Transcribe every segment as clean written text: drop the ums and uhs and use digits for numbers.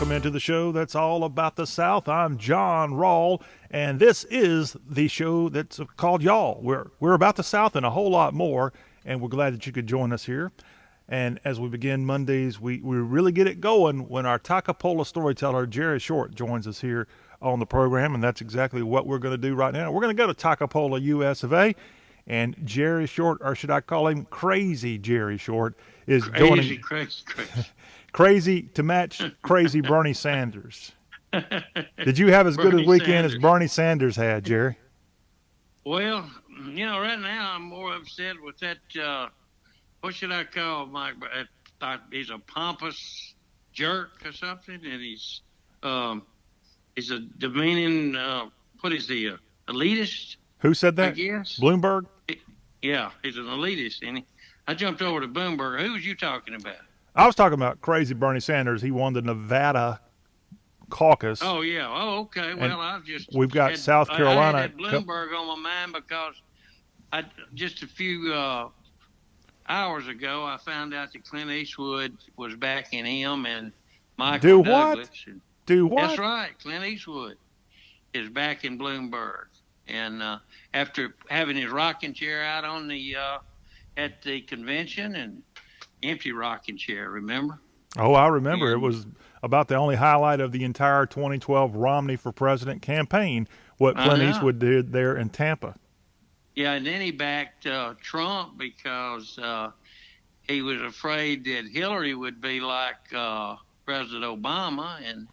Welcome into the show that's all about the South. I'm John Rawl, and this is the show that's called Y'all. We're about the South and a whole lot more, and we're glad that you could join us here. And as we begin Mondays, we really get it going when our Toccopola storyteller, Jerry Short, joins us here on the program, and that's exactly what we're going to do right now. We're going to go to Toccopola, US of A, and Jerry Short, or should I call him Crazy Jerry Short, is joining. Crazy. Crazy to match crazy Bernie Sanders. Did you have as good a Bernie weekend as Sanders. Bernie Sanders had, Jerry? Well, right now I'm more upset with that. What should I call Mike? He's a pompous jerk or something, and he's a demeaning. What is he? Elitist? Who said I that? guess. Bloomberg? Yeah, he's an elitist, and I jumped over to Bloomberg. Who was you talking about? I was talking about crazy Bernie Sanders. He won the Nevada caucus. Oh yeah. Oh okay. And Well, I just we've got South I Carolina. had that Bloomberg on my mind because I just a few hours ago I found out that Clint Eastwood was backing him and Do Michael what? Douglas. And Do that's what? right. Clint Eastwood is backing Bloomberg, and after having his rocking chair out on the at the convention and empty rocking chair, remember? Oh, I remember. It And was about the only highlight of the entire 2012 Romney for President campaign, what I Clint know. Eastwood did there in Tampa. Yeah, and then he backed Trump because he was afraid that Hillary would be like President Obama, and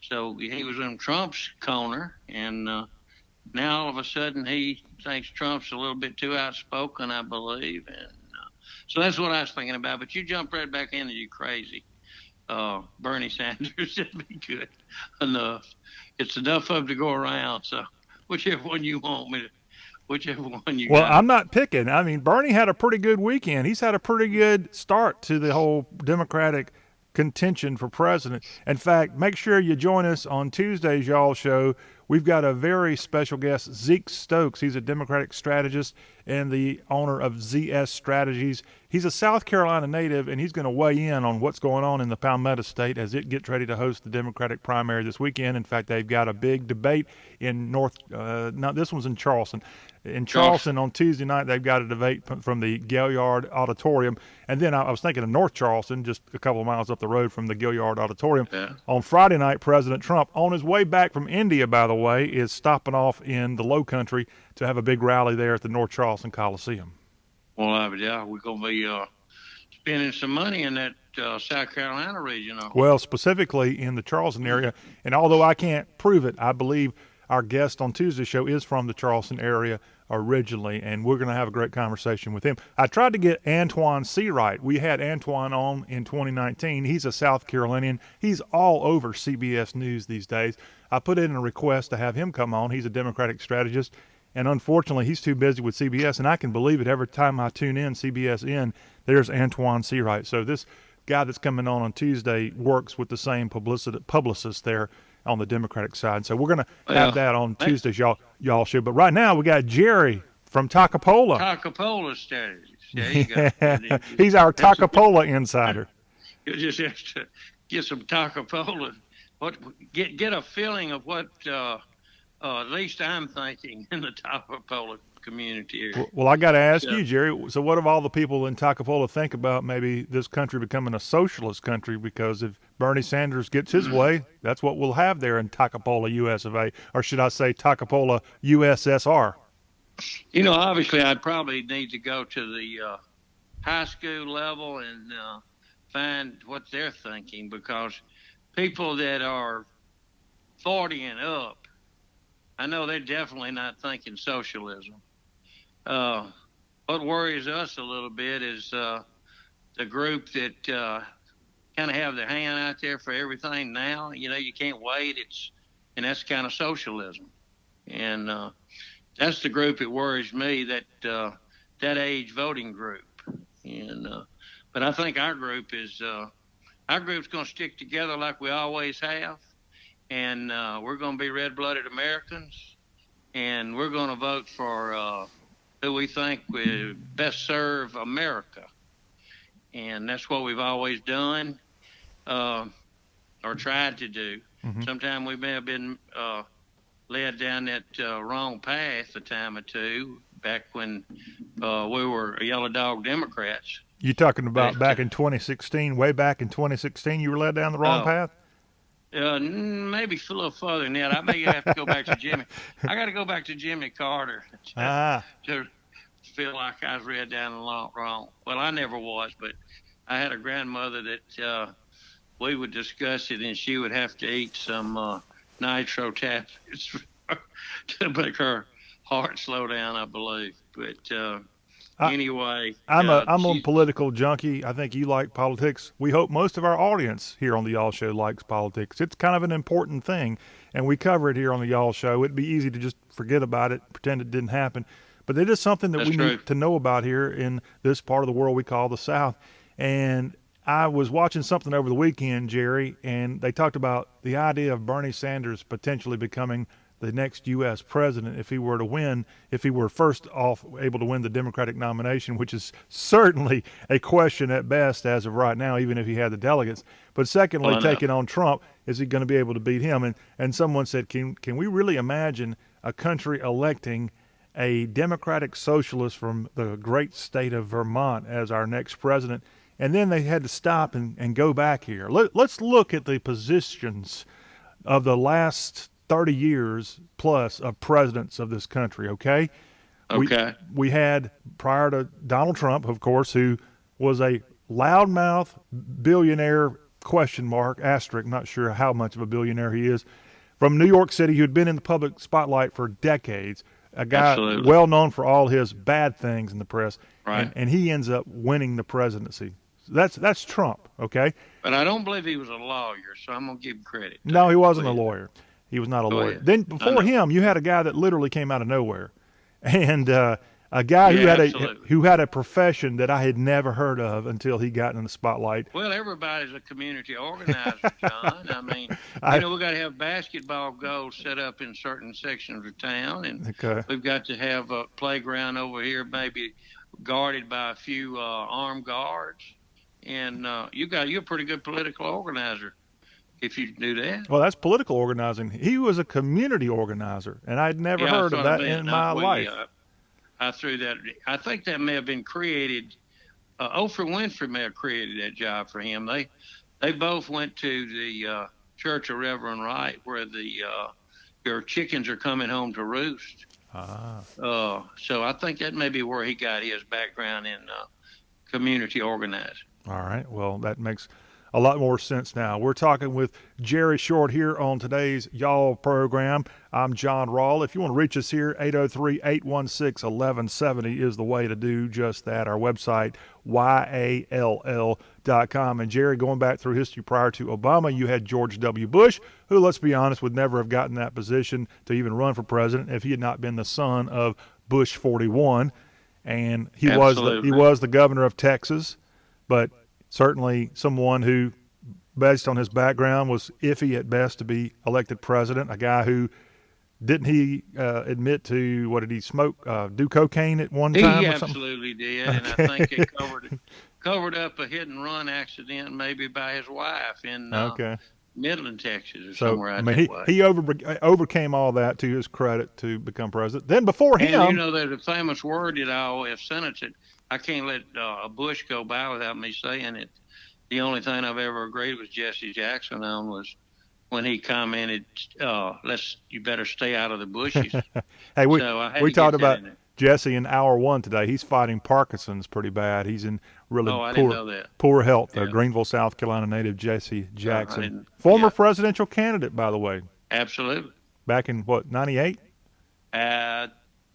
so he was in Trump's corner. And now all of a sudden he thinks Trump's a little bit too outspoken, I believe. And so that's what I was thinking about. But you jumped right back into you crazy. Bernie Sanders would be good enough. It's enough of them to go around. So whichever one you want me to, whichever one you Well, got. I'm not picking. I mean, Bernie had a pretty good weekend. He's had a pretty good start to the whole Democratic contention for president. In fact, make sure you join us on Tuesday's Y'all Show. We've got a very special guest, Zeke Stokes. He's a Democratic strategist and the owner of ZS Strategies. He's a South Carolina native, and he's going to weigh in on what's going on in the Palmetto State as it gets ready to host the Democratic primary this weekend. In fact, they've got a big debate in no, this one's in Charleston. In Charleston. Charleston on Tuesday night, they've got a debate from the Gaillard Auditorium. And then I was thinking of North Charleston, just a couple of miles up the road from the Gaillard Auditorium. Yeah. On Friday night, President Trump, on his way back from India, by the way, is stopping off in the Low Country to have a big rally there at the North Charleston Coliseum. Well, yeah, we're going to be spending some money in that South Carolina region. Well, specifically in the Charleston area. And although I can't prove it, I believe our guest on Tuesday's show is from the Charleston area originally, and we're going to have a great conversation with him. I tried to get Antoine Seawright. We had Antoine on in 2019. He's a South Carolinian. He's all over CBS News these days. I put in a request to have him come on. He's a Democratic strategist, and unfortunately, he's too busy with CBS, and I can believe it. Every time I tune in, CBS in, there's Antoine Seawright. So this guy that's coming on Tuesday works with the same publicist there on the Democratic side. So we're going to have Well, that on that Tuesday's y'all show. But right now we got Jerry from Toccopola. Toccopola strategies. There you go. And He's our that's a, Toccopola insider. you just have to get some Toccopola. What get a feeling of what at least I'm thinking in the Toccopola community area. Well, I got to ask So, you, Jerry. So, what do all the people in Toccopola think about maybe this country becoming a socialist country? Because if Bernie Sanders gets his way, that's what we'll have there in Toccopola, US of A, or should I say Toccopola, USSR? obviously, I'd probably need to go to the high school level and find what they're thinking because people that are 40 and up, I know they're definitely not thinking socialism. Uh, what worries us a little bit is the group that kind of have their hand out there for everything now. You can't wait. And that's kind of socialism. And that's the group that worries me, that age voting group. And but I think our group's going to stick together like we always have, and we're going to be red-blooded Americans, and we're going to vote for who we think will best serve America, and that's what we've always done. Uh, or tried to do. Mm-hmm. Sometimes we may have been led down that wrong path a time or two back when we were yellow dog Democrats. You talking about But back in 2016, way back in 2016, you were led down the wrong oh, path? maybe a little further than that. I may have to go back to Jimmy. I got to go back to Jimmy Carter Ah, to feel like I was read down the wrong. Well, I never was, but I had a grandmother that we would discuss it, and she would have to eat some nitro tablets to make her heart slow down, I believe. But I, anyway, I'm a she political junkie. I think you like politics. We hope most of our audience here on the Y'all Show likes politics. It's kind of an important thing, and we cover it here on the Y'all Show. It'd be easy to just forget about it, pretend it didn't happen. But it is something that that's we true. need to know about here in this part of the world we call the South. And I was watching something over the weekend, Jerry, and they talked about the idea of Bernie Sanders potentially becoming the next U.S. president if he were to win, if he were first off able to win the Democratic nomination, which is certainly a question at best as of right now, even if he had the delegates. But Well, secondly, I know. taking on Trump, is he going to be able to beat him? And someone said, can we really imagine a country electing a Democratic socialist from the great state of Vermont as our next president? And then they had to stop and go back here. Let's look at the positions of the last 30 years plus of presidents of this country, okay? We Okay. we had prior to Donald Trump, of course, who was a loudmouth billionaire question mark asterisk, not sure how much of a billionaire he is, from New York City who had been in the public spotlight for decades, a guy Absolutely. well known for all his bad things in the press, Right. and he ends up winning the presidency. That's Trump, okay? But I don't believe he was a lawyer, so I'm gonna give him credit No, there. he Go wasn't a ahead. lawyer. He was not a Go lawyer. ahead. Then I before know. him, you had a guy that literally came out of nowhere, and a guy Yeah, absolutely. who had a profession that I had never heard of until he got in the spotlight. Well, everybody's a community organizer, John. I mean, I we got to have basketball goals set up in certain sections of town, and okay. we've got to have a playground over here, maybe guarded by a few armed guards. And you're a pretty good political organizer if you do that. Well, that's political organizing. He was a community organizer, and I'd never Yeah, that's heard of what I that meant. in my Well, life. yeah, I threw that. I think that may have been created. Oprah Winfrey may have created that job for him. They both went to the Church of Reverend Wright, where the your chickens are coming home to roost. Ah. So I think that may be where he got his background in community organizing. All right. Well, that makes a lot more sense now. We're talking with Jerry Short here on today's Y'all program. I'm John Rawl. If you want to reach us here, 803-816-1170 is the way to do just that. Our website, YALL.com. And Jerry, going back through history prior to Obama, you had George W. Bush, who, let's be honest, would never have gotten that position to even run for president if he had not been the son of Bush 41. And he Absolutely. was the governor of Texas, but certainly someone who, based on his background, was iffy at best to be elected president. A guy who didn't he admit to, what did he smoke, do cocaine at one time He or something? absolutely did, and I Okay. think it covered up a hit and run accident, maybe by his wife in Okay. Midland, Texas, or So, somewhere I out mean, that way. he overcame all that to his credit to become president. Then before And him, there's a famous word that I always sentence it. I can't let a Bush go by without me saying it. The only thing I've ever agreed with Jesse Jackson on was when he commented, you better stay out of the bushes. hey, So I had we to get talked that about in there. Jesse in hour one today. He's fighting Parkinson's pretty bad. He's in really Oh, I didn't know that. poor health. Yeah. Greenville, South Carolina native Jesse I Jackson, didn't. former Yeah, presidential candidate, by the way, absolutely. back in what, 98? Yeah,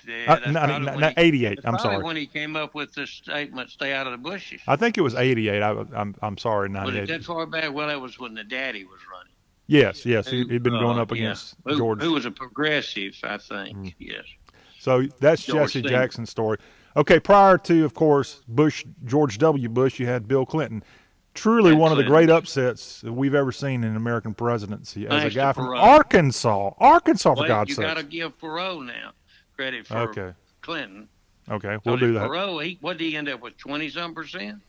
that's probably when 88. that's I'm probably sorry. when he came up with the statement, "Stay out of the bushes." I think it was 88. I'm sorry, Was it 98. that far back? Well, that was when the daddy was running. Yes, Who, he'd been going up yeah, against George. who was a progressive, I think. Mm. Yes, So that's George Jesse Senior. Jackson's story. Okay, prior to, of course, George W. Bush, you had Bill Clinton. Truly And one of the Clinton. great upsets that we've ever seen in American presidency as a Thanks to guy from Perot. Arkansas, for Well, God's you got to sakes. give Perot now credit for Okay, Clinton. okay, So we'll do that. Perot, what did he end up with? 20-some%?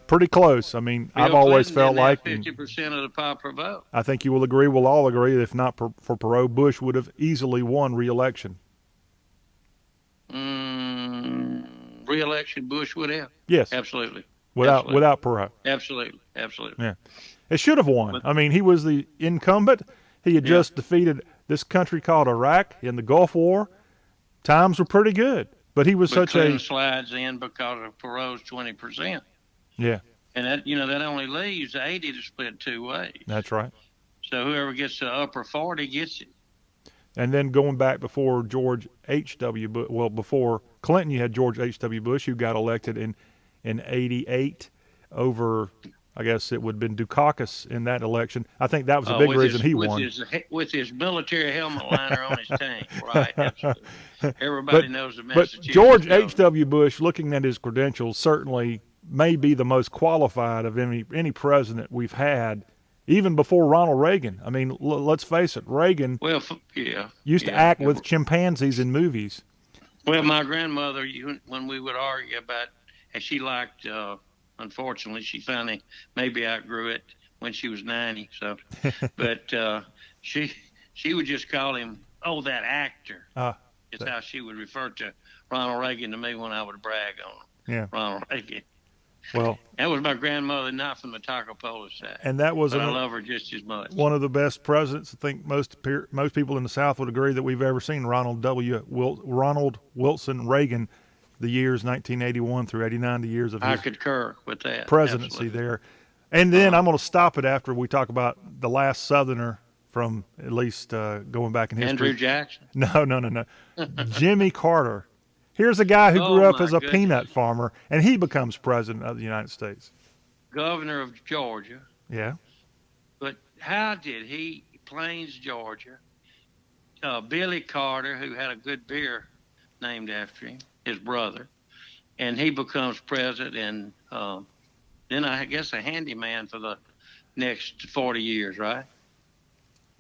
Pretty close. I mean, I've Bill always Clinton felt didn't have like, and 50% of the popular vote. I think you will agree, we'll all agree, if not for Perot, Bush would have easily won re-election. Re-election, Bush would have. Yes, Absolutely. Absolutely. without Perot. Absolutely. Absolutely. Yeah, it should have won. But I mean, he was the incumbent. He had yeah, just defeated this country called Iraq in the Gulf War. Times were pretty good, but he was but such Clinton a slides in because of Perot's 20%. yeah. And that only leaves 80 to split two ways. That's right. So whoever gets the upper 40 gets it. And then going back before George H.W. Bush, well, before Clinton, you had George H.W. Bush, who got elected in '88 over, I guess it would have been Dukakis in that election. I think that was a big reason he won. With his military helmet liner on his tank, right? Absolutely. but Everybody knows the but Massachusetts George governor. H.W. Bush, looking at his credentials, certainly may be the most qualified of any president we've had, even before Ronald Reagan. I mean, let's face it, Reagan Well, yeah, used to yeah. act with chimpanzees in movies. Well, my grandmother, when we would argue about, and she liked, unfortunately, she finally maybe outgrew it when she was 90. So, but she would just call him, oh, that actor. It's how she would refer to Ronald Reagan to me when I would brag on him. Yeah. Ronald Reagan. Well, that was my grandmother, not from the Toccopola side. And that was but I love her just as much. One of the best presidents. I think most people in the South would agree that we've ever seen. Ronald Wilson Reagan, the years 1981 through 89, the years of his I concur with that presidency absolutely. There. And then I'm going to stop it after we talk about the last Southerner from at least going back in history. Andrew Jackson? No. Jimmy Carter. Here's a guy who grew up as a peanut farmer, and he becomes president of the United States. Governor of Georgia. Yeah. But how did he, Plains, Georgia, Billy Carter, who had a good beer named after him, his brother, and he becomes president, and then I guess a handyman for the next 40 years, right?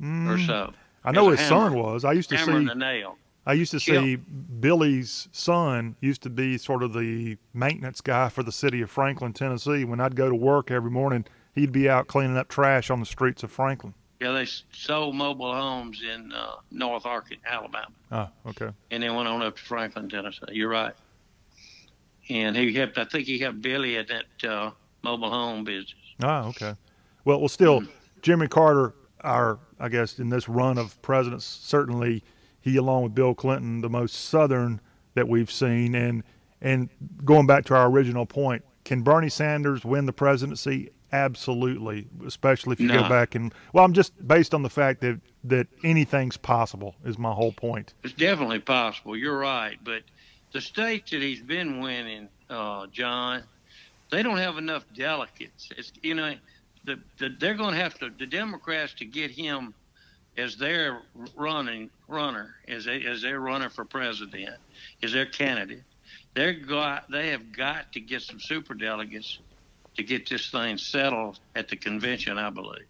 Or so. I know his son was. I used to hammering the nail. I used to see Billy's son used to be sort of the maintenance guy for the city of Franklin, Tennessee. When I'd go to work every morning, he'd be out cleaning up trash on the streets of Franklin. Yeah, they sold mobile homes in North Alabama. Oh, okay. And then went on up to Franklin, Tennessee. You're right. And I think he helped Billy at that mobile home business. Oh, okay. Well, still, Jimmy Carter, I guess, in this run of presidents, certainly he, along with Bill Clinton, the most Southern that we've seen. And going back to our original point, can Bernie Sanders win the presidency? Absolutely, especially if you go back and, well, I'm just based on the fact that anything's possible is my whole point. It's definitely possible. You're right. But the states that he's been winning, John, they don't have enough delegates. It's, they're going to have to, the Democrats, to get him as their runner, as their runner for president, as their candidate. They have got to get some super delegates to get this thing settled at the convention, I believe,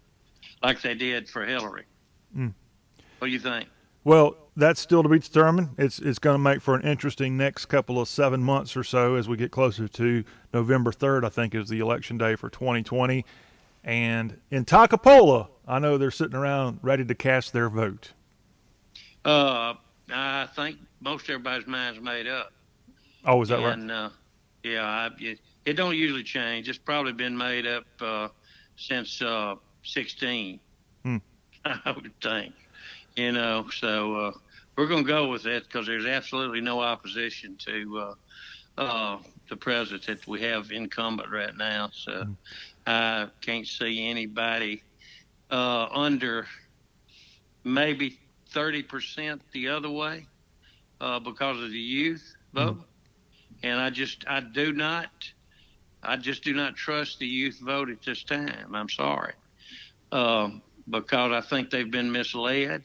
like they did for Hillary. What do you think? Well, that's still to be determined. It's going to make for an interesting next couple of 7 months or so as we get closer to November 3rd, I think, is the election day for 2020. And in Toccopola, I know they're sitting around ready to cast their vote. I think most everybody's mind's made up. Oh, is that right? And yeah, it don't usually change. It's probably been made up since 16. I would think. So we're going to go with it because there's absolutely no opposition to the president that we have incumbent right now. So I can't see anybody under maybe 30% the other way because of the youth vote. And I just do not trust the youth vote at this time. I'm sorry. Because I think they've been misled.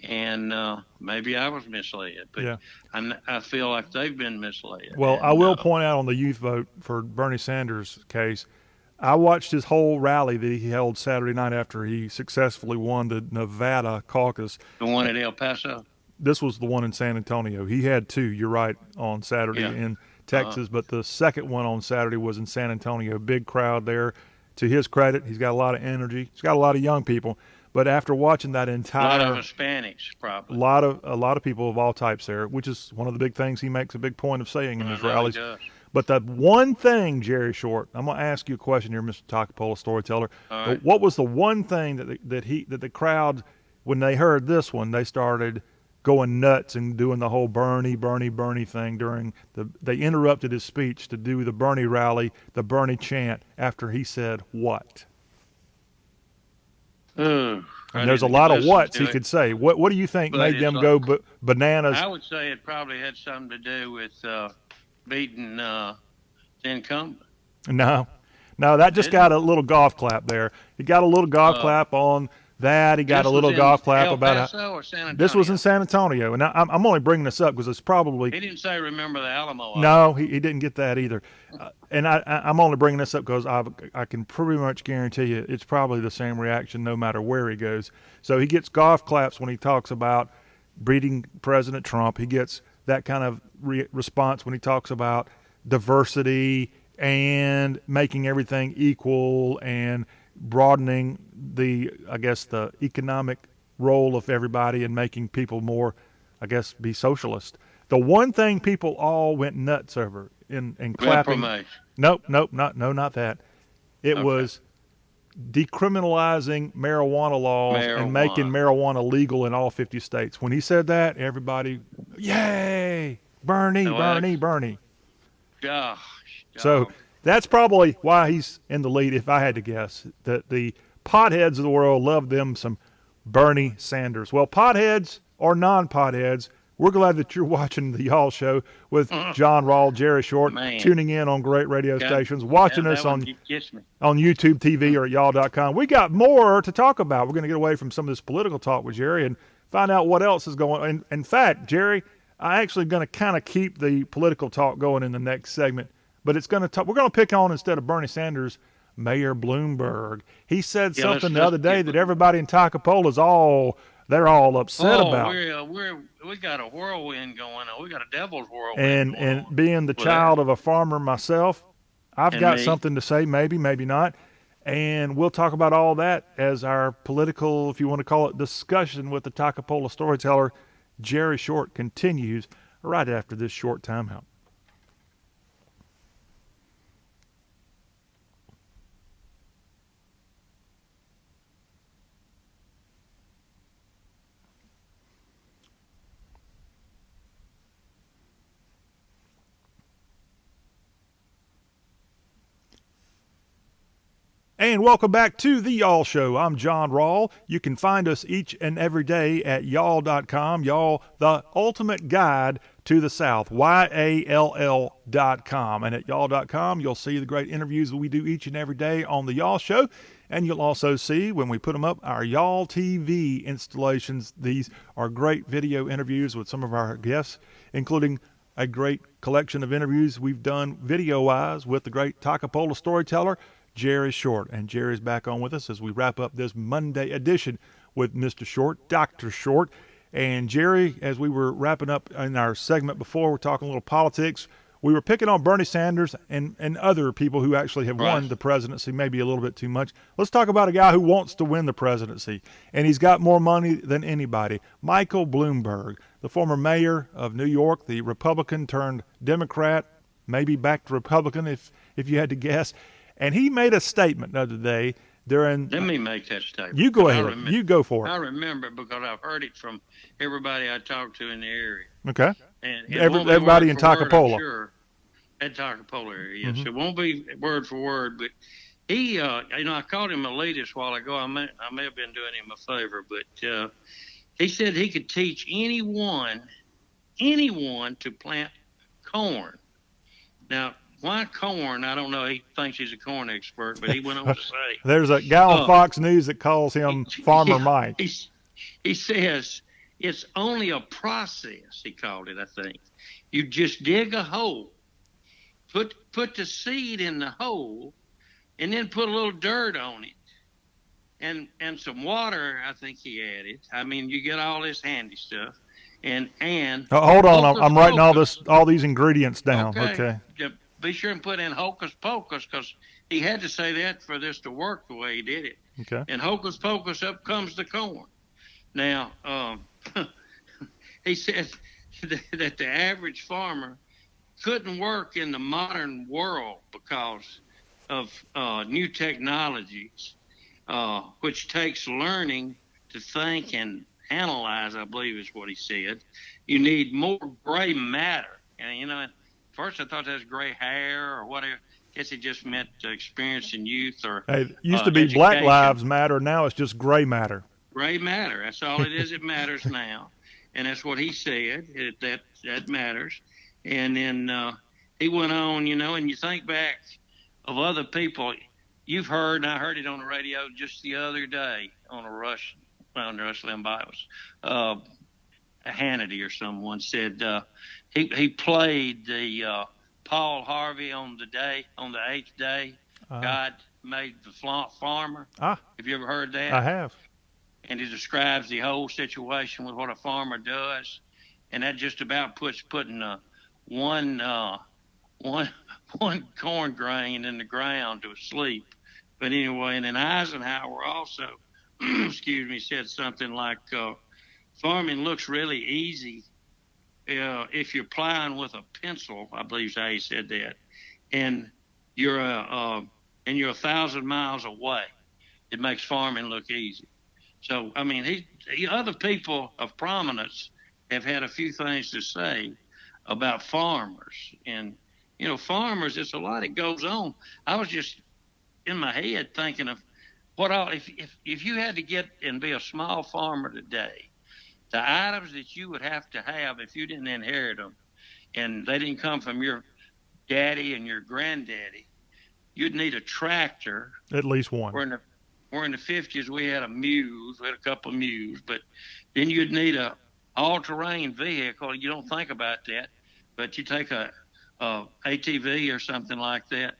And maybe I was misled, but yeah. I feel like they've been misled. Well, I will point out on the youth vote for Bernie Sanders' case, I watched his whole rally that he held Saturday night after he successfully won the Nevada caucus. The one at El Paso? This was the one in San Antonio. He had two, you're right, on Saturday. Yeah. And Texas, but the second one on Saturday was in San Antonio. Big crowd there. To his credit, he's got a lot of energy. He's got a lot of young people. But after watching that entire, a lot of Hispanics, probably. a lot of people of all types there, which is one of the big things he makes a big point of saying in his rallies. He does. But the one thing, Jerry Short, I'm going to ask you a question here, Mr. Toccopola, storyteller. All right. What was the one thing that the crowd, when they heard this one, they started going nuts and doing the whole Bernie thing they interrupted his speech to do the Bernie rally, the Bernie chant after he said what? And there's a lot of whats he could say. What do you think made them go bananas? I would say it probably had something to do with beating the incumbent. No, that just got a little golf clap there. He got a little golf clap on that. He got a little golf clap about how. This was in San Antonio, and I'm only bringing this up because it's probably. He didn't say remember the Alamo. No, he didn't get that either, and I'm only bringing this up because I can pretty much guarantee you it's probably the same reaction no matter where he goes. So he gets golf claps when he talks about beating President Trump. He gets that kind of response when he talks about diversity and making everything equal and broadening the economic role of everybody and making people more, be socialist. The one thing people all went nuts over in clapping. Nope, not that. It was decriminalizing marijuana laws and making marijuana legal in all 50 states. When he said that, everybody, yay, Bernie. Gosh. So that's probably why he's in the lead, if I had to guess, that the potheads of the world love them some Bernie Sanders. Well, potheads or non-potheads, we're glad that you're watching the Y'all Show with John Rawl, Jerry Short, tuning in on great radio stations, watching us on YouTube TV or at y'all.com. We got more to talk about. We're going to get away from some of this political talk with Jerry and find out what else is going on. In fact, Jerry, I'm actually going to kind of keep the political talk going in the next segment, but we're going to pick on, instead of Bernie Sanders, Mayor Bloomberg. He said something the other day that everybody in Toccopola they're all upset about. We got a whirlwind going on. We got a devil's whirlwind. And being the child of a farmer myself, I've got something to say, maybe not. And we'll talk about all that as our political, if you want to call it, discussion with the Toccopola storyteller, Jerry Short, continues right after this short timeout. And welcome back to the Y'all Show. I'm John Rawl. You can find us each and every day at y'all.com. Y'all, the ultimate guide to the South, YALL.com. And at y'all.com, you'll see the great interviews that we do each and every day on the Y'all Show. And you'll also see, when we put them up, our Y'all TV installations. These are great video interviews with some of our guests, including a great collection of interviews we've done video-wise with the great Toccopola storyteller, Jerry Short. And Jerry's back on with us as we wrap up this Monday edition with Mr. Short, Dr. Short. And Jerry, as we were wrapping up in our segment before, we're talking a little politics. We were picking on Bernie Sanders and other people who actually have won the presidency, maybe a little bit too much. Let's talk about a guy who wants to win the presidency, and he's got more money than anybody. Michael Bloomberg, the former mayor of New York, the Republican turned Democrat, maybe back to Republican if you had to guess. And he made a statement the other day during. Let me make that statement. You go ahead. You go for it. I remember it because I've heard it from everybody I talked to in the area. Okay. And everybody in Toccopola. Sure, at Toccopola area. Yes, it won't be word for word, but he, I called him elitist a while ago. I may have been doing him a favor, but he said he could teach anyone to plant corn. Now, why corn? I don't know. He thinks he's a corn expert, but he went on to say. There's a guy on Fox News that calls him Farmer Mike. He says it's only a process, he called it, I think. You just dig a hole, put the seed in the hole, and then put a little dirt on it. And some water, I think he added. I mean, you get all this handy stuff. and Hold on, hocus I'm writing pocus. all these ingredients down. Okay, Okay. be sure and put in hocus pocus because he had to say that for this to work the way he did it. Okay. And hocus pocus, up comes the corn. Now, he said that the average farmer couldn't work in the modern world because of new technologies, which takes learning to think and analyze, I believe is what he said. You need more gray matter. And, at first I thought that was gray hair or whatever. I guess he just meant experience in youth or Hey, it used to be Black education. Lives Matter. Now it's just gray matter. Gray matter. That's all it is. It matters now. And that's what he said. That matters. And then he went on, and you think back of other people you've heard, and I heard it on the radio just the other day on Rush Limbaugh. It was Hannity or someone said he played the Paul Harvey on the eighth day. God made the farmer. Have you ever heard that? I have. And he describes the whole situation with what a farmer does, and that just about putting one corn grain in the ground to sleep. But anyway, and then Eisenhower also, excuse me, said something like, "Farming looks really easy if you're plowing with a pencil." I believe he said that, and you're 1,000 miles away. It makes farming look easy. So, I mean, other people of prominence have had a few things to say about farmers. And, farmers, it's a lot that goes on. I was just in my head thinking of what all, if you had to get and be a small farmer today, the items that you would have to have if you didn't inherit them and they didn't come from your daddy and your granddaddy, you'd need a tractor. At least one. We're in the 50s, we had we had a couple of mules, but then you'd need a all-terrain vehicle. You don't think about that, but you take a ATV or something like that.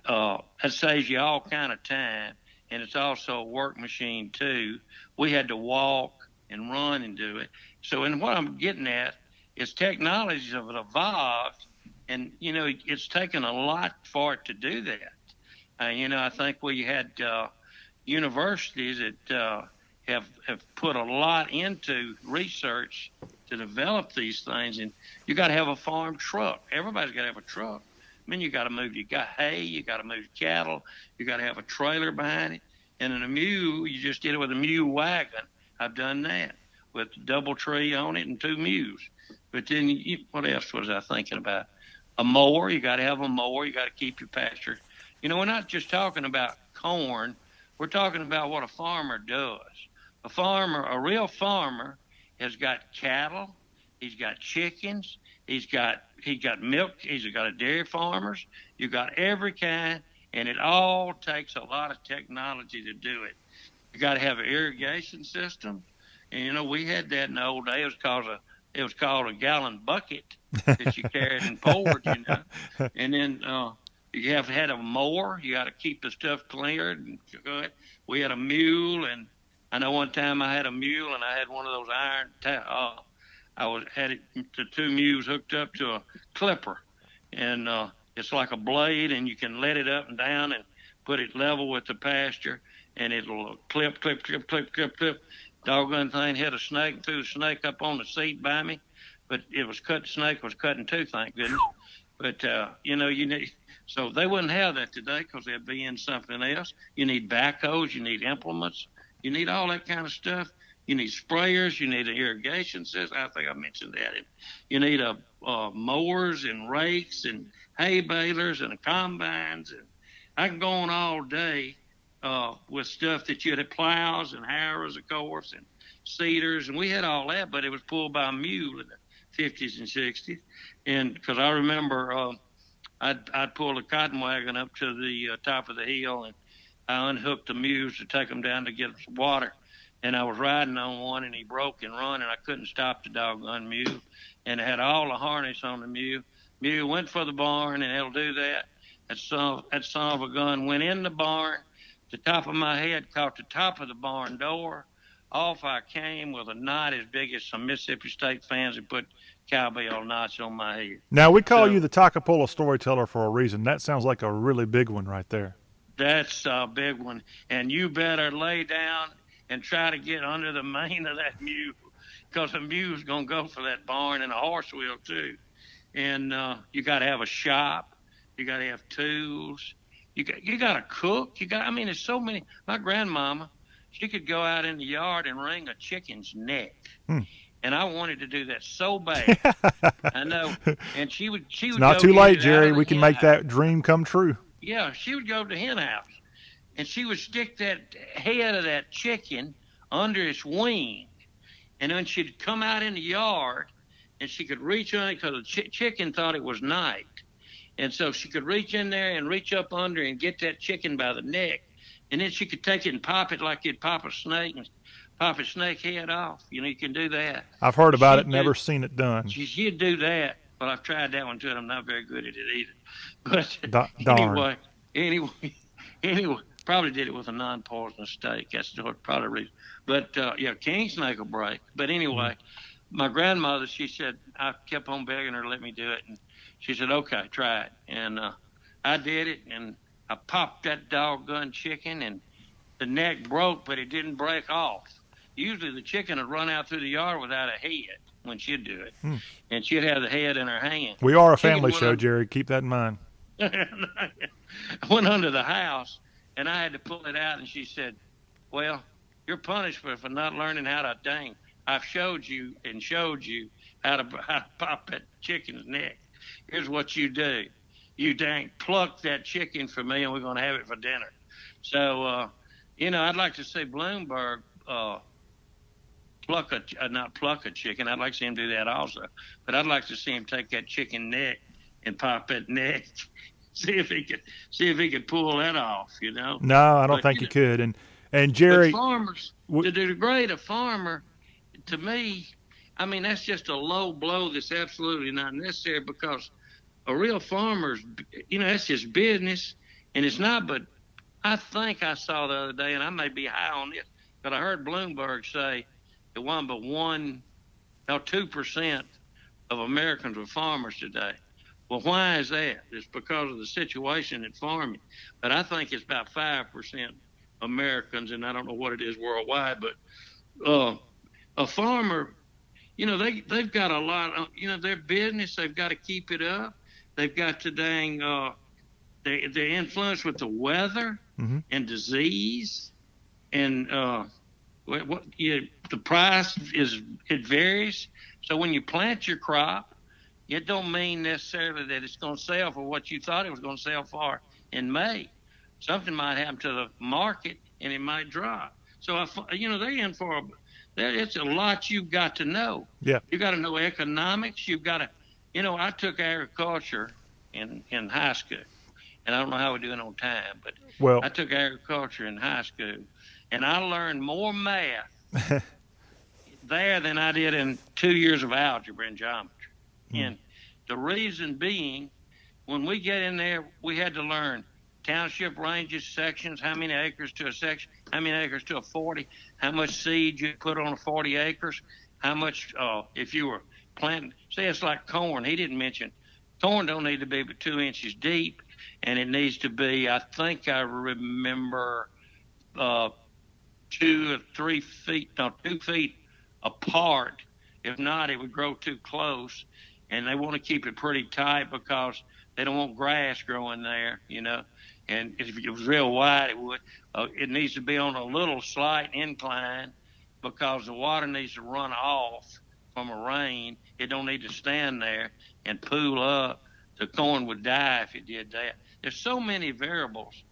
That saves you all kind of time, and it's also a work machine too. We had to walk and run and do it. So, and what I'm getting at is technologies have evolved, and it's taken a lot for it to do that. I think we had universities that have put a lot into research to develop these things, and you got to have a farm truck. Everybody's got to have a truck. I mean, you got to move. You got hay. You got to move cattle. You got to have a trailer behind it. And in a mule, you just did it with a mule wagon. I've done that with double tree on it and two mules. But then, what else was I thinking about? A mower. You got to have a mower. You got to keep your pasture. We're not just talking about corn. We're talking about what a farmer does. A real farmer has got cattle, he's got chickens, he's got milk, he's got a dairy farmers, you got every kind, and it all takes a lot of technology to do it. You got to have an irrigation system, and we had that in the old days. It was called a gallon bucket that you carried and poured, and then you have to have a mower. You got to keep the stuff cleared and good. We had a mule, and I know one time I had a mule, and I had one of those had the two mules hooked up to a clipper, and it's like a blade, and you can let it up and down and put it level with the pasture, and it'll clip, clip, clip, clip, clip, clip. Doggone thing hit a snake and threw the snake up on the seat by me, but snake was cutting too, thank goodness. But you need. So they wouldn't have that today because they'd be in something else. You need backhoes, you need implements, you need all that kind of stuff. You need sprayers, you need an irrigation system. I think I mentioned that. You need mowers and rakes and hay balers and combines. And I can go on all day with stuff that you had plows and harrows, of course, and seeders. And we had all that, but it was pulled by a mule in the 50s and 60s. And because I remember I'd pull a cotton wagon up to the top of the hill, and I unhooked the mules to take them down to get some water. And I was riding on one, and he broke and run, and I couldn't stop the doggone mule. And I had all the harness on the mule. Mule went for the barn, and it'll do that. That son of a gun went in the barn. The top of my head caught the top of the barn door. off I came with a knot as big as some Mississippi State fans that put cowbell knots on my head. Now, we call So you the Toccopola storyteller for a reason. That sounds like a really big one right there. that's a big one. And you better lay down and try to get under the mane of that mule, because the mule's going to go for that barn, and a horse will too. And you got to have a shop. You got to have tools. You got to cook. I mean, there's so many. My grandmama, she could go out in the yard and wring a chicken's neck. Hmm. And I wanted to do that so bad. I know. And she would It's go not too get late, it out Jerry. of the We can hen make house. that dream come true. Yeah, she would go to the hen house, and she would stick that head of that chicken under its wing, and then she'd come out in the yard, and she could reach on it because the chicken thought it was night, and so she could reach in there and reach up under and get that chicken by the neck, and then she could take it and pop it like you'd pop a snake and pop a snake head off. You know, you can do that. I've heard about it, She'd never seen it done. She'd do that. Well, I've tried that one too, and I'm not very good at it either. But Darn. anyway, probably did it with a non-poisonous steak. That's probably the reason. But yeah, king snake will break. But anyway, my grandmother, she said, I kept on begging her to let me do it, and she said, okay, try it. And I did it, and I popped that doggone chicken, and the neck broke, but it didn't break off. Usually the chicken would run out through the yard without a head when she'd do it, and she'd have the head in her hand. We are a family show, Jerry. Keep that in mind. I went under the house, and I had to pull it out, and she said, well, you're punished for not learning how to dang. I've showed you how to pop that chicken's neck. Here's what you do. You dang pluck that chicken for me, and we're going to have it for dinner. So, I'd like to see Bloomberg not pluck a chicken. I'd like to see him do that also. But I'd like to see him take that chicken neck and pop that neck. See if he could pull that off, No, I don't think he could. And Jerry, but farmers, to degrade a farmer, to me, I mean, that's just a low blow that's absolutely not necessary, because a real farmer's, that's just business, and it's not. But I think I saw the other day, and I may be high on this, but I heard Bloomberg say it wasn't but 2% of Americans are farmers today. Well, why is that? It's because of the situation in farming. But I think it's about 5% Americans, and I don't know what it is worldwide, but a farmer, they've got a lot of, their business, they've got to keep it up. They've got to they're influenced with the weather and disease, and the price it varies. So when you plant your crop, it don't mean necessarily that it's going to sell for what you thought it was going to sell for in May. Something might happen to the market, and it might drop. So they're in for it's a lot you've got to know. Yeah, you got to know economics. You've got to, I took agriculture in high school, and I don't know how we're doing on time, but I took agriculture in high school, and I learned more math there than I did in 2 years of algebra and geometry. And the reason being, when we get in there, we had to learn township ranges, sections, how many acres to a section, how many acres to a 40, how much seed you put on 40 acres, how much, if you were planting, say it's like corn. He didn't mention corn don't need to be but 2 inches deep, and it needs to be, I think I remember, 2 or 3 feet, no, 2 feet apart. If not, it would grow too close. And they want to keep it pretty tight because they don't want grass growing there, And if it was real wide, it would. It needs to be on a little slight incline because the water needs to run off from a rain. It don't need to stand there and pool up. The corn would die if it did that. There's so many variables.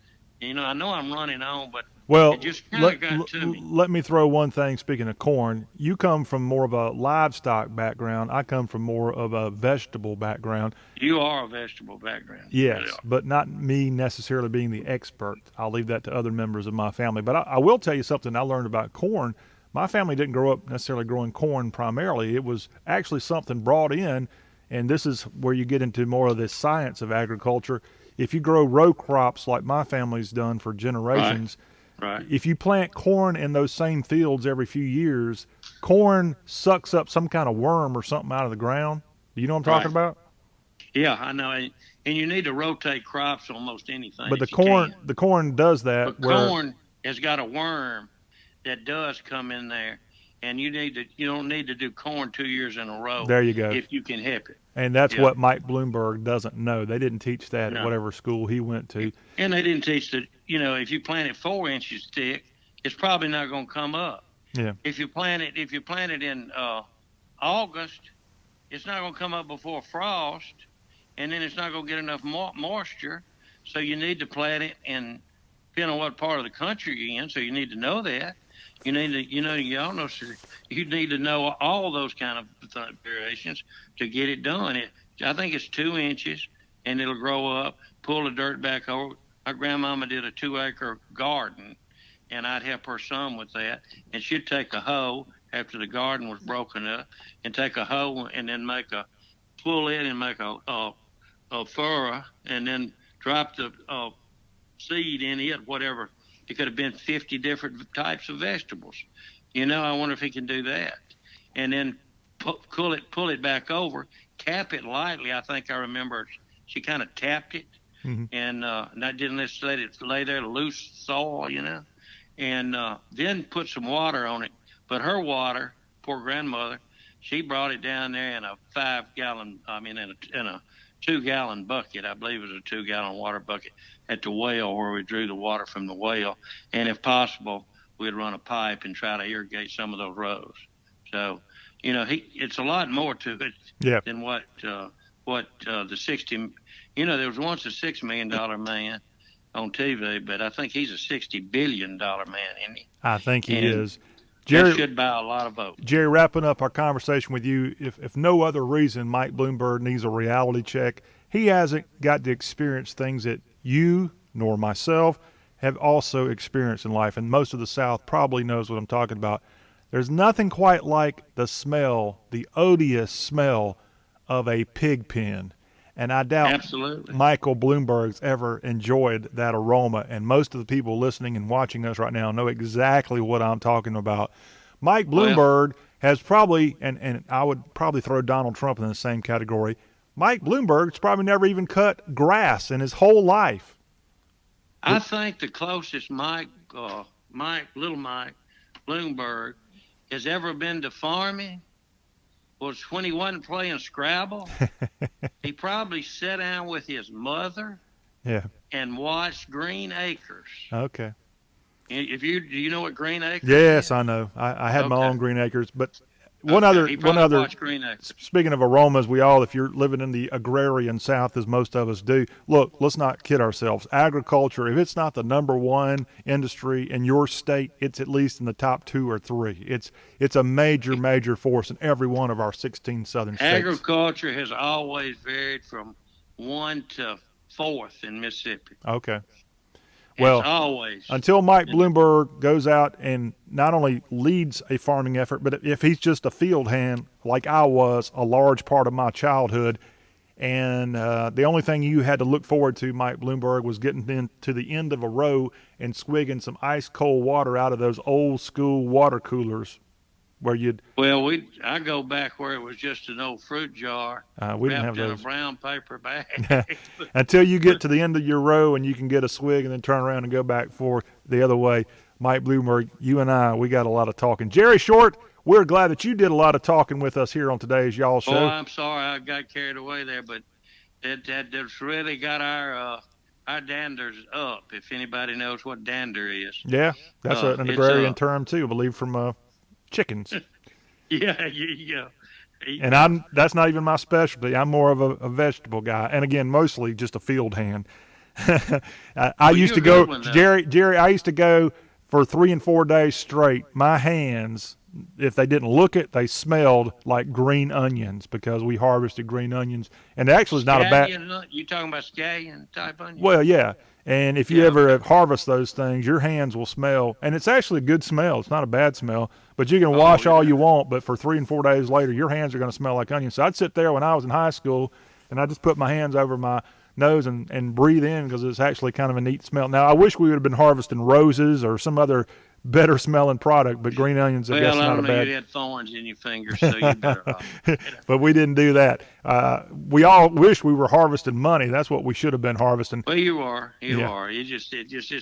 I know I'm running on, but it just kind of got to me. Let me throw one thing. Speaking of corn, you come from more of a livestock background. I come from more of a vegetable background. You are a vegetable background. Yes, really, but not me necessarily being the expert. I'll leave that to other members of my family. But I will tell you something I learned about corn. My family didn't grow up necessarily growing corn primarily. It was actually something brought in, and this is where you get into more of the science of agriculture. If you grow row crops like my family's done for generations, Right. If you plant corn in those same fields every few years, corn sucks up some kind of worm or something out of the ground. Do you know what I'm talking Right. about? Yeah, I know. And you need to rotate crops almost anything But if you can. the corn does that But where corn has got a worm that does come in there, and you don't need to do corn 2 years in a row there you go. if you can help it. And that's Yeah. what Mike Bloomberg doesn't know. They didn't teach that at No. whatever school he went to. And they didn't teach that, if you plant it 4 inches thick, it's probably not going to come up. Yeah. If you plant it in August, it's not going to come up before frost, and then it's not going to get enough moisture. So you need to plant it in, depending on what part of the country you're in. So you need to know that. You need to, y'all know, you need to know all those kind of variations to get it done. I think it's 2 inches, and it'll grow up. Pull the dirt back over. My grandmama did a 2-acre garden, and I'd help her some with that. And she'd take a hoe after the garden was broken up, and take a hoe and then pull it and make a furrow, and then drop the seed in it, whatever. It could have been 50 different types of vegetables. I wonder if he can do that. And then pull it back over, tap it lightly. I think I remember she kind of tapped it, and not didn't let it lay there loose soil, and then put some water on it. But her water, poor grandmother, she brought it down there in a 2-gallon bucket. I believe it was a 2-gallon water bucket at the well where we drew the water from the well. And if possible, we'd run a pipe and try to irrigate some of those rows. So, it's a lot more to it than what the 60, there was once a $6 million man on TV, but I think he's a $60 billion man, isn't he? I think he is. Jerry should buy a lot of votes. Jerry, wrapping up our conversation with you, if no other reason Mike Bloomberg needs a reality check, he hasn't got to experience things that you nor myself have also experienced in life, and most of the South probably knows what I'm talking about. There's nothing quite like the smell, the odious smell of a pig pen. And I doubt Absolutely. Michael Bloomberg's ever enjoyed that aroma. And most of the people listening and watching us right now know exactly what I'm talking about. Mike Bloomberg has probably, and I would probably throw Donald Trump in the same category, Mike Bloomberg's probably never even cut grass in his whole life. I think the closest little Mike Bloomberg has ever been to farming was when he wasn't playing Scrabble. He probably sat down with his mother and watched Green Acres. Okay. Do you know what Green Acres Yes, is? I know. I had my own Green Acres, but He one other watched Green Acres. speaking of aromas, if you're living in the agrarian South, as most of us do, look, let's not kid ourselves. Agriculture, if it's not the number one industry in your state, it's at least in the top 2 or 3. It's a major force in every one of our 16 southern states. Agriculture has always varied from 1 to 4th in Mississippi. Okay. Well, always. Until Mike Bloomberg goes out and not only leads a farming effort, but if he's just a field hand like I was a large part of my childhood, and the only thing you had to look forward to, Mike Bloomberg, was getting into the end of a row and swigging some ice cold water out of those old school water coolers where you'd. Well, I go back where it was just an old fruit jar. We didn't have wrapped in those. a brown paper bag. Until you get to the end of your row and you can get a swig and then turn around and go back for the other way. Mike Bloomberg, you and I, we got a lot of talking. Jerry Short, we're glad that you did a lot of talking with us here on today's Y'all Show. Oh, I'm sorry I got carried away there, but that's really got our danders up, if anybody knows what dander is. Yeah, that's an agrarian term too, I believe, from chickens. Yeah. And that's not even my specialty. I'm more of a vegetable guy, and again, mostly just a field hand. I used to go, Jerry. I used to go for 3 and 4 days straight. My hands, if they didn't look it, they smelled like green onions because we harvested green onions, and actually, it's not a bad. You talking about scallion type onions? Well, yeah. And if you ever harvest those things, your hands will smell, and it's actually a good smell. It's not a bad smell, but you can wash all you want, but for 3 and 4 days later, your hands are going to smell like onions. So I'd sit there when I was in high school, and I just put my hands over my nose and breathe in because it's actually kind of a neat smell. Now, I wish we would have been harvesting roses or some other better smelling product, but green onions, I guess, Well, I not a don't know. bad. You had thorns in your fingers, so you better off. But we didn't do that. We all wish we were harvesting money. That's what we should have been harvesting. Well, you are. You Yeah. are. It just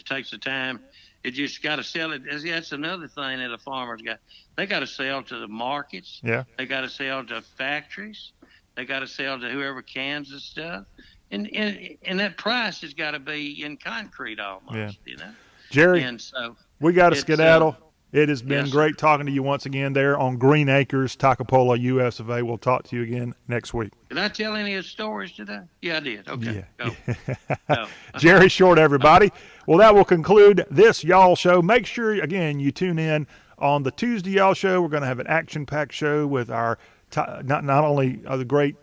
takes the time. It just got to sell it. That's another thing that a farmer's got. They got to sell to the markets. Yeah. They got to sell to factories. They got to sell to whoever cans the stuff. And that price has got to be in concrete almost, you know. Jerry, And so we got to skedaddle. It has been yes, great sir. talking to you once again there on Green Acres, Toccopola, US of A. We'll talk to you again next week. Did I tell any of the stories today? Yeah, I did. Okay. Yeah. Go. Jerry Short, everybody. Well, that will conclude this Y'all Show. Make sure, again, you tune in on the Tuesday Y'all Show. We're going to have an action-packed show with our not only the great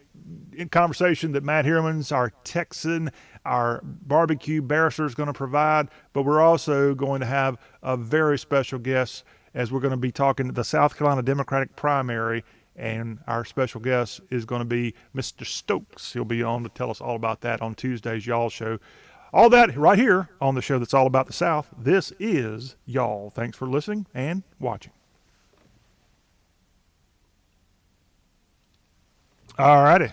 conversation that Matt Hirmans, our Texan, our barbecue barrister, is going to provide, but we're also going to have a very special guest as we're going to be talking the South Carolina Democratic primary, and our special guest is going to be Mr. Stokes. He'll be on to tell us all about that on Tuesday's Y'all Show. All that right here on the show that's all about the South. This is Y'all. Thanks for listening and watching. All righty.